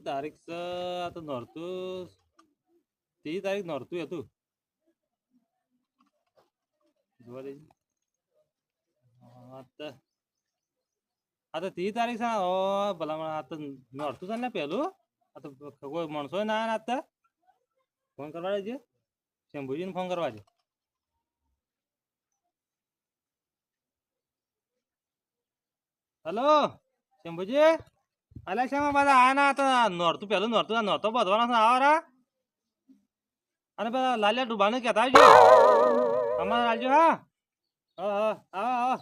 તારીખ છે આ તો નોરતું 30 તારીખ નોરતું હતું જોવા દેજે આ તો 30 તારીખ છે ઓ ભલામણ આ તો નોરતું છે ને પેલું આ તો કોઈ માણસો ના આયા ને ફોન કરવા દેજે શંભુજીને ફોન કરવા દે હેલો શંભુજી અલ્યા શેમાં બધા આયા ના તો નોરતું પેલું નોરતું નોરતો બધવાનો છે આવો રા અને પેલા લાલિયા ડુબાને કહેતા આવજો અમારે આવજો હા હા આવો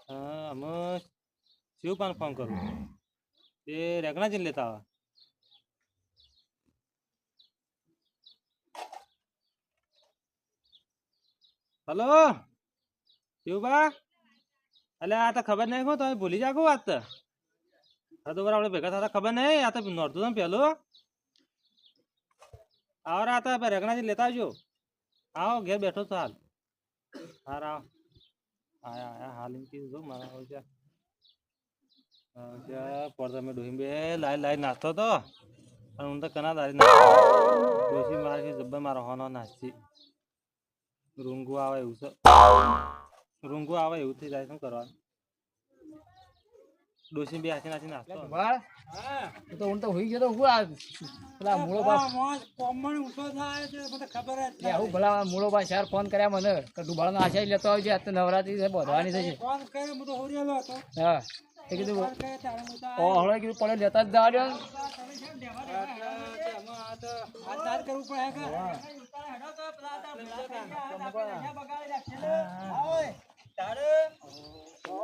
હા અમે શિવપાન ફોન કરું તે રેગણાજી લેતા આવા હલો શિવબા અલ્યા આ તો ખબર નહીં તમે ભૂલી જાગો વાત તો હા તો આપણે ભેગા થતા ખબર નહીં આ તો નોરતું ને પેલું આવો રા હતા રેગણાજી લેતા આવજો આવો ઘેર બેઠો છો હાલ હા આવો આયા આયા હાલ એમ કીધું જો મારા પર તમે ડોહી બે લાઈ નાસ્તો તો અને હું તો કના દારી ડોસી મારી જબ્બર મારો હોનો નાસ્તી રૂંગુ આવે એવું છે રૂંગુ આવે એવું થઈ જાય શું કરવાનું ડોસી બે હાથી નાસી નાસ્તો તો હું તો હોઈ ગયો તો હું આ પેલા મૂળો બા કોમણ ઊંચો થાય છે મને ખબર જ હું ભલા મૂળો બા શહેર ફોન કર્યા મને કે ડુબાળાનો આશા લેતો આવજે આ તો નવરાત્રી છે બોધવાની છે ફોન કરે હું તો હોરેલો હતો હા એ કીધું ઓ હળે કીધું પડે લેતા જ જવા દો આધાર કરવું પડે કે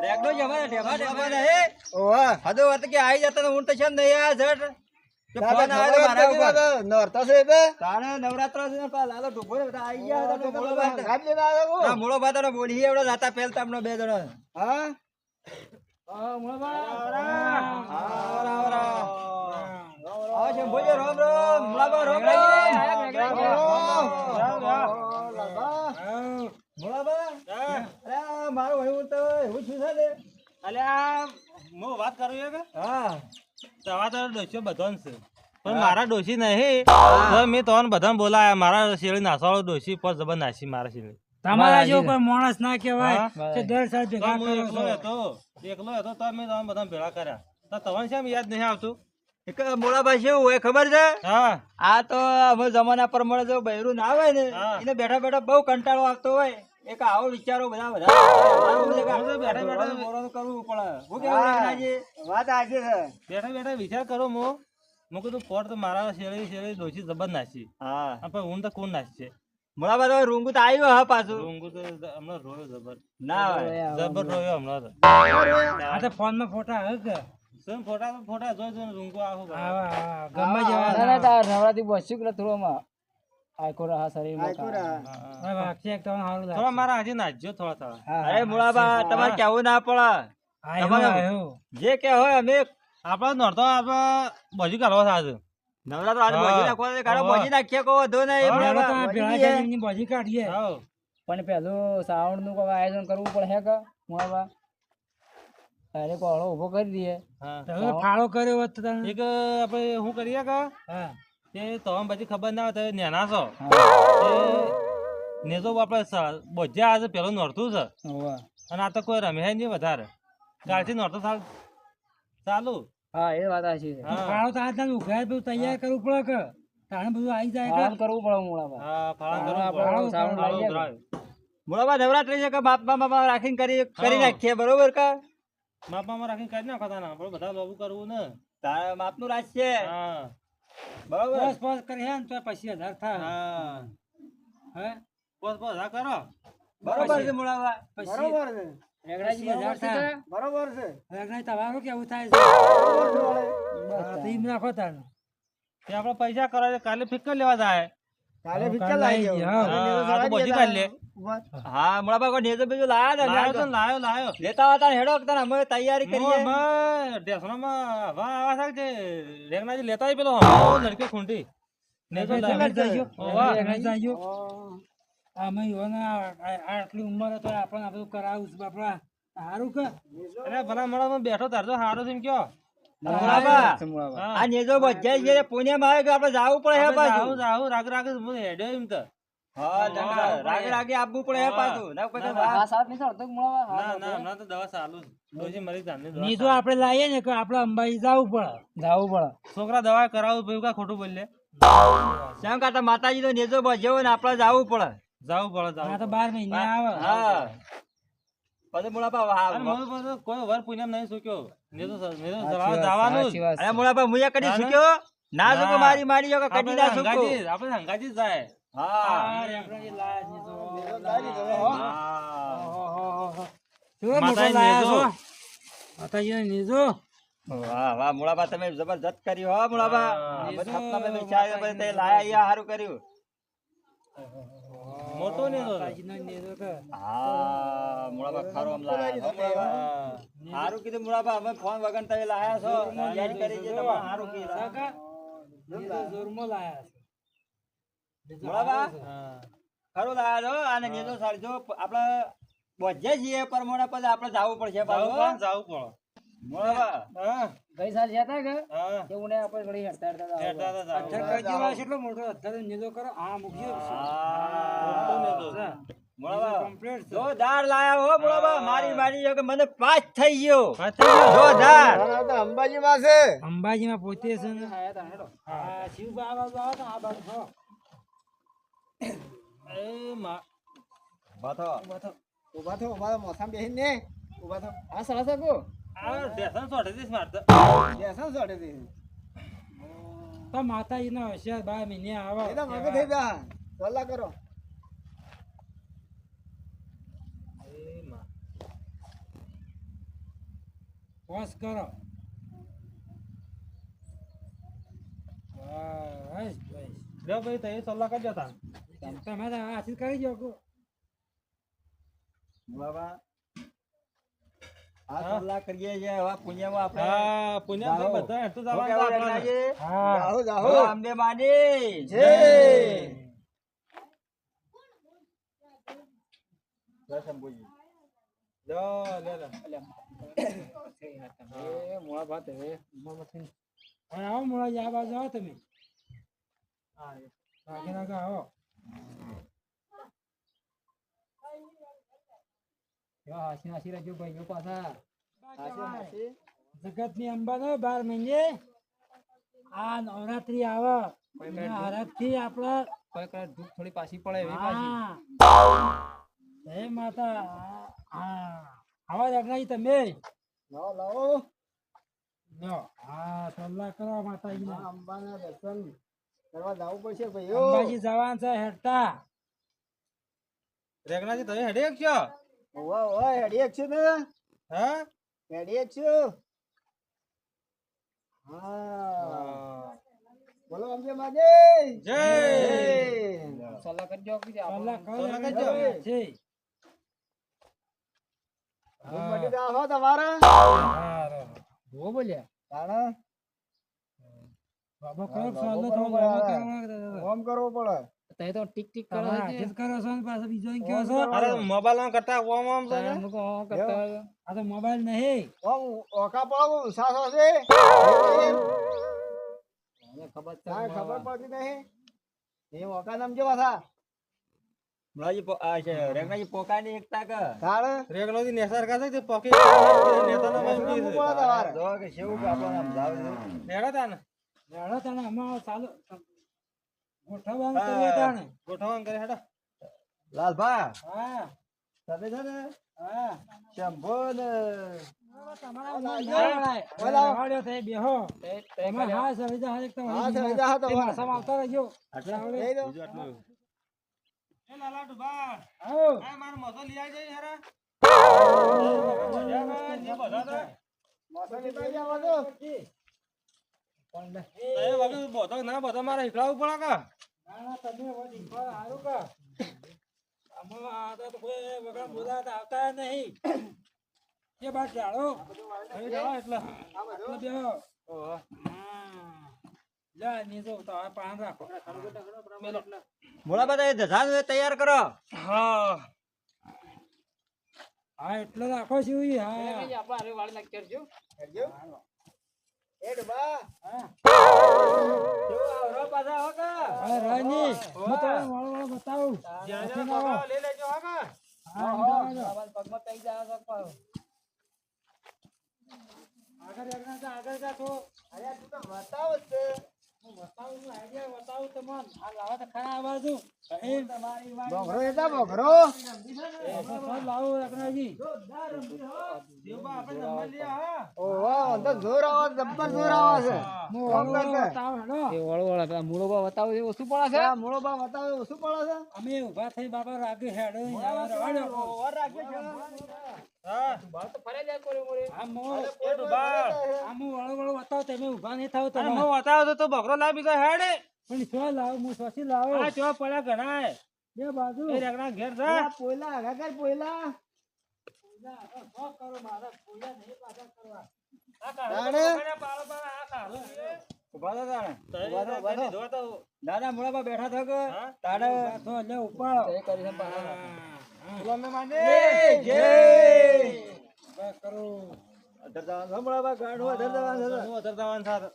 રેગડો જવા ઢેબા ઢેબા નહે ઓવા હદો વાત કે આવી જતા હું તો છે ને યાર જટ કે ફોન આવે મારા ઉપર નોરતા છે બે તાણે નવરાત્ર છે પા લાલો ઢોબો બધા આવી ગયા તો મોળો બાત ગામ લેવા આવ્યો ના મોળો બાત ને બોલી એવડો જાતા પેલ તમને બે જણ હા મોળો બાત આવ છે બોજો રામ રામ મોળો બાત રામ રામ મોળો બાત અરે મારો હું તો હું છું ને અલ્યા હું વાત કરું કે હા તવા તો ડોસી બધો છે પણ મારા ડોસી નહીં તો મેં તો બધા બોલાયા મારા શેળી નાસવાળો ડોસી પર જબર નાસી મારા શેળી તમારા જેવો કોઈ માણસ ના કહેવાય કે દર સાલ ભેગા કરો એકલો હતો તો મેં તમે બધા ભેળા કર્યા તો તમને શેમ યાદ નહીં આવતું એક મોળાભાઈ શું હોય ખબર છે હા આ તો હવે જમાના પ્રમાણે જો બૈરું ના આવે ને એને બેઠા બેઠા બહુ કંટાળો આવતો હોય એક આવો વિચારો બધા કરવું પડે હું કેવું વાત આજે છે બેઠા બેઠા વિચાર કરો હું કીધું પોર તો મારા શેળી ડોસી જબર નાસી હા પણ હું તો કોણ નાસી છે મોળાભાઈ તો રૂંગુ તો આવ્યો હા પાછું રૂંગુ તો હમણાં રોયો જબર ના હોય જબર રોયો હમણાં તો આ તો ફોન માં ફોટા આવે કે ફોટા જોઈ રૂંગુ આવો ગમે જેવા ના તાર નવરાત્રી બસ્યું કે થોડો માં આયકો રહા શરીર માં વાક્ષી એક તમને સારું લાગે થોડા મારા હજી નાચજો થોડા અરે મોળાબા તમારે કેવું ના પડે જે કે હોય અમે આપડે નોરતો આપડે બજી કાઢવા થાય નવરાત્ર આજે બોજી નાખો કાઢો બોજી નાખીએ કહો વધો ને ની બાજી કાઢીએ પણ પેલું સાઉન્ડ નું કોઈ આયોજન કરવું પડે હે કે મોળા અરે કોળો ઉભો કરી દઈએ ફાળો કર્યો હોત તો એક આપણે શું કરીએ કે તે તમે પછી ખબર ના હોય નેના છો ને તો આપડે બોજ્યા આજે પેલું નોરતું છે અને આ તો કોઈ રમે નહીં વધારે કાલથી નોરતો ચાલુ હા એ વાત સાચી છે ફાળો તો આ ઉઘાડ બધું તૈયાર કરવું પડે કે તાણે બધું આવી જાય ફાળો કરવું પડે મોળા હા ફાળો સાઉન્ડ લાવી મોળાબા નવરાત્રી છે કે બાપમાં રાખીને કરી નાખીએ બરોબર કા માપમાં રાખીને કરી નાખો તાના આપણે બધા લોબુ કરવું ને તારા માપનું રાખીએ હા બરોબર પોસ પોસ કરી હે ને તો પછી 1000 થાય હા હે પોસ હા કરો બરોબર છે મોળાબા પછી બરોબર છે રેગડાજી 1000 થાય બરોબર છે રેગડાજી તમારું કેવું થાય છે બસ તીમ નાખો તાણ તે આપણે પૈસા કરાવે કાલે ફિક્કર લેવા જાય કાલે ફિક્કર લાવી ગયો હા તો બધી કાઢ લે હા મોળાબા કોઈ નેજો બીજો લાયો લેતા હતા હેડો તને અમે તૈયારી કરીએ ઢેસણામાં હવા આવા થાય છે રેગનાજી લેતા આવી પેલો લડકે ખૂંટી ને તો અમે આટલી ઉંમર હતો આપણે આ બધું કરાવું બાપડા સારું કે અરે ભલા મળા બેઠો તાર તો સારો થઈને કયો મુળાબા. મુળાબા. આ નેજો બધા જ છે, પુણ્યમાં આવે કે આપણે જાવું પડે હે પાછું. જાઉં રાગ રાગ હું હેડ્યો એમ તો હા, નકર રાગે રાગે આપવું પડે હે પાછું. ના કોઈ કઈ વાત. આ સાથ નહીં ચાલતો કે મુળાબા? ના ના હમણાં તો દવા ચાલુ જ. ડોશી મરી જાને દવા નીધો આપણે લાવીએ ને કે આપણે અંબાજી જવું પડે. જાવું પડે. છોકરા દવા કરાવું ભાઈ કા ખોટું બોલે શેમ કાતા માતાજી નો નેજો બજ્યો ને આપણે જાવું પડે. જાવું પડે આ તો જાવું 12 મહિને આવે. હા. પછી મુળાબા અને મને પાછું કોઈ વર પુણ્યમ નહીં શોક્યો ને તો સાચી વાત, જવાનું સાચી વાત છે. અરે મુળાબા મુયા કદી ના, ના. શીખ્યો ના ના. શીખો મારી મારી જો કદી ના શીખો. આપણે હંગાજી જ જાય હા. અરે આપણે જે લાયા છે તો હા. કેવો મોટો માતાજી લાયા નેજો. છો? માતાજીનો નેજો. વાહ વાહ મુળાબા તમે જબરજસ્ત કર્યું હો મુળાબા. હા. આ બધા સપના મેં વિચાર્યા પછી તે લાયા અહીંયા હારું કર્યું. મોટો ને તો માતાજીનો નેજો તો. હા મુળાબા ખારો આમ લાયા છો મુળાબા. હારું કીધું મુળાબા અમે ફોન વગર તમે લાયા છો યાદ કરી છે તમે હારું કીધું. કાકા, નેજો જોરમાં લાયા છે. મુળાબા હા. ખરું લાયા છો અને નેજો સારજો આપણે બધે છીએ પ્રમાણે પછી આપણે જાવું પડશે જાવું પાછું. પડે જાવું પડે મુળાબા હા ગઈ સાલ જ્યાં તા કે હા એવું ને આપણે ઘડી હેડતા હેડતા જાવું હેડતા પડે. હતા જાવું અઠ્ઠાર કઈ જેવા છે એટલો મોટો અત્યારે નેજો કરો. હા, મૂકજો. મોટો ને તો. હા. મુળાબા કમ્પ્લીટ છે. જોરદાર લાયા હો મુળાબા. મારી મારી જો કે મને પાસ થઈ ગયો. પાસ થઈ ગયો? જોરદાર. અંબાજીમાં પોતે છે ને. આયા તા હેડો. હા, શિવ બાબા આવો તો આ બાજુ છો. એ માં બાથો. આ સાલા સાકો. આ બેસન સોટે દીસ મારતો તો માતાજીના હોશિયાર 12 મહિને આવે. એ માં પોસ કરો. વાહ, બસ, બસ. લ્યો ભાઈ તઈ સલ્લા કરજો તા તમે તો આશીષ કરી દો કો. મુળાબા આ હા. સલ્લા કરીએ છે હવે પુણ્યમાં આપણે હા પુણ્ય તો જાઓ. બધા હેઠું શું જવાનું કહેવું આપણને. રત્નાજી? હા. બોલો અંબે માની જય. જય શંભુજી. લ્યો લે લે એ મોળા ભાત હવે. હવે આવો મોળાજી, આ બાજુ આવો તમે. રાગે રાગે આવો. જો હાસી હાસી રાખજો ભાઈઓ પાછા. જગતની અંબાનો 12 મહિને આ નવરાત્રી આવે. આરાધથી આપણા કોઈ કદાચ ધૂપ થોડી પાછી પડે એવી પાછી. હા. હે માતા. હા, આવા રગનાજી તમે. લ્યો, હા, સલ્લા કરો માતાજીના. અંબાજી જવાન છે હેડતા. રેગનાજી તમે હેડે એક છો હા જય સલ્લા કરજો કે સલ્લા કરો સલ્લા રગનાજી કરજો. છે. બહુ બોલ્યા. બાબા કરો સલ્લો થોડો બાબા કરો. તઈ તો ટીક ટીક તમે કરો છે. હાથે જ કરો છો ને પાછો બીજો એમ કહો છો. અરે મોબાઈલ માં કરતા ઓમ ઓમ છે તારે અમુક કરતા હોય. આ તો મોબાઈલ નહીં. મને ખબર છે મોળા. મુળાજી આ છે રેગનાજી પોકાની એકતા કે રેગનાજી નેસાર કાસે તે પોકી નેતાના માં કી છે જો કે શેવું કે આપણને આમ જાવ દે. હેડા તા ને હેડો તને હમણાં ચાલુ ગોઠવવાનું કરીએ તાણે. ગોઠવણ કરે હેડા લાલભા હા, તમે છે ને હા. શંભુ ને તમારા મન ના વળાય. રવાડ્યો થઈ બેહો. એમાં હા સવિતા હા એક તો વળી એ માસામાં આવતા રહેજો. બીજું આટલું એ લાલા ડુબા આવો. આ માર મોસો લઈ આવી જઈ હેરા જે બધા તો એ વગર બોધો ના બધો મારે હિકલાવું પડે કા ના, ના, તમે વળી પર હારું કા. આમાં આ તો કોઈ વગર બોલાતા આવતા નહીં. કે બાદ જાળો. અહીં જાઓ એટલે એટલે બેહો. હા. લે, નીચે તો આ પાન રાખો. મોળા બધા ધધાન તૈયાર કરો. હા હા, એટલે રાખો છું ઈ. હા. આપણે હારે વાળી નાખી કરજો. એ ડુબા હા. કેવો આવરો પાછા હો કા હવે રાની, હું તમને વાળો બતાવું. જ્યાં જ્યાં પકડો લઈ લેજો હા કા હા, ઈંડો આવજો. પગમાં પૈ જાય તો પાડો. આગળ એકના તો આગળ જા તો. અરે તું તો બતાવ છે હું બતાવું છું, આઈડિયા બતાવું તમને. આ લાવો તો ખરા આ બાજુ. અહીં બોગરો એતા બોગરો સર લાવો એકનાજી. દેવબા આપણે નંબર લઈએ હા ઓહો અંદર જોર આવે જબ્બર જોર આવે છે હું વાળો બતાવું હેડો. એ વળો પેલા મૂળો બા બતાવો એ ઓછું પડે છે. આ મૂળો બા બતાવે ઓછું પડે છે અમે ઊભા થઈ બાબા રાગે હેડો રવાડો. ઓવર રાખે છે હા બાળ તો ફરે જાય કોરે મોરે. આમ એ ડુબા વાળો વાળો બતાવો તમે ઊભા નહીં થાવ અને તમે. હું બતાવો તો બકરો લાવી બીજો હેડે પણ શું લાવો હું સોચી લાવો. આ ચો પડ્યા ઘણા બે બાજુ. એ રેગણા ઘેર જા આ પોયલા આગળ પોયલા કરો મારા પૂજા નહીં પાછા કરવા. આ કાઢો તાણે? તો પાડો પાડો આ કાઢો ઉભા થા તાણે ઉભા થા, ઉભા થા. થા. દાદા મૂળા બા બેઠા થા કે હા? તાણે તો લે ઉપાડો. એ કરી છે પાછા. બોલો મે માને જય બસ કરો. અધર જવાન છે મૂળા બા ગાડું અધર જવાન છે હું અધર દાવાન સાથ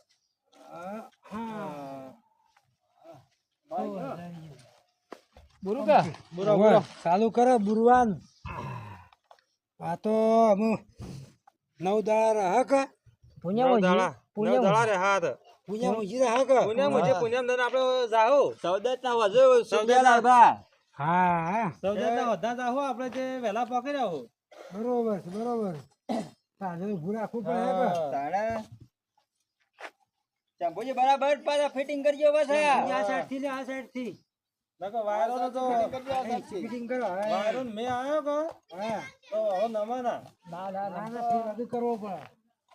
હા. બુરુ કા બુરો બુરો ચાલુ કરો બુરવાન. આ તો અમુ 9 દાડા હક પુણ્યા દાડા પુણ્યા દાડા રે હાથ પુણ્યા મુજી હક. પુણ્યમ મુજે પુણ્યમ દન આપણે જાહો સૌદત ના વજે સુબેલા બા હા સૌજના વધા જાહો આપણે જે વેલા પકડી રહ્યો બરોબર છે, બરોબર. તારે ઊભું રાખવું પડે હક. તાણે ચંપુજી બરાબર પાછા ફિટિંગ કરજો બસ આ સાઈડ થી લે, આ સાઈડ થી નકો વાયરો નો તો ફિટિંગ કરો. હા. વાયરો મે આયો કો હા. તો હવે નમાના ના ના ના ના ના બધું કરવો પડે.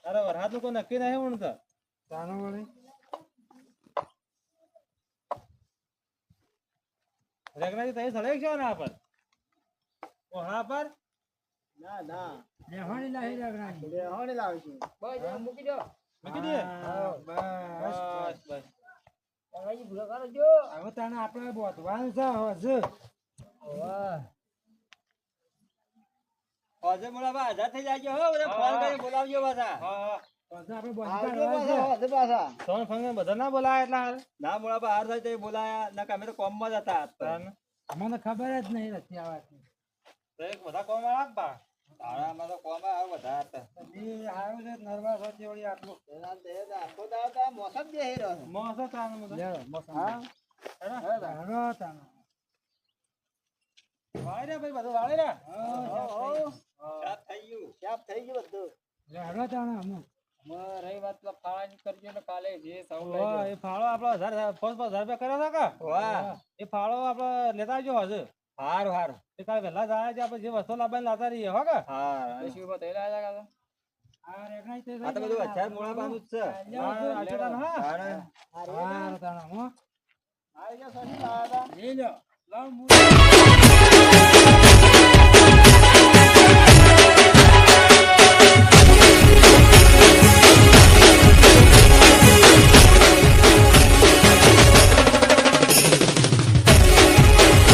અરે વરહાદ નું કોઈ નક્કી નહીં હું તો તાનો વળી. રેગનાજી તઈ સળે છે ના પર ઓહા પર ના ના લેવાણી લાહી રાખવાની. લે હોને લાવીશું બસ મૂકી દો. મૂકી દે હા, બસ. બસ બસ અંગ્રેજી ભૂલો કરો જો. હવે તાને આપણે બોધવાનું છે હવે. વાહ. હોજે મૂળા બા આઝાદ થઈ જાજો હો બધા ફોન કરી બોલાવજો પાછા હા પછી આપણે આવજો બોધવાનું પાછા હોજે પાછા સોન ફંગે બધા ના બોલાય એટલા હાલ ના મૂળા બા હાર થાય તો બોલાયા ના અમે તો કોમ માં જ હતા તાન મને ખબર જ નહીં નથી આવતી. તો એક બધા કોમ આપ બા તાળામાં તો કોમ આ બધા હતા એ હારું છે નર્વસ હતી વળી આટલું. એના તે આખો દાવ તો મોસમ બેહી રહ્યો છે મોસ તાન મુદા લ્યો, મોસમ. હા હાલો તાને. વાળી રે ભાઈ બધું વાળી રે સાફ થઈ ગયું સાફ થઈ ગયું બધું લે, હાલો તાને અમુ. હવે રહી વાત તો ફાળાની કરજો ને કાલે જે સૌ ઓહ, એ ફાળો આપણો 1000 રૂપિયા કર્યો હતા કે વાહ એ ફાળો આપણે લેતા આવજો હજુ હારું હારું એ કાલે વહેલા જાય છે આપણે જે વસ્તુ લાવવાની લાવતા રહીએ હો કે હા દેશી ઉપર થયેલા હતા કાકા. આ રેગણાઈ તે આ તો બધું અત્યારે મૂળા બાનું જ છે હા, આટલું તાન, હા તાણે હારું તાને અમુ. આવી જાઓ, સસી લાવ્યા હતા. લઈ લો. લાવ મૂળ.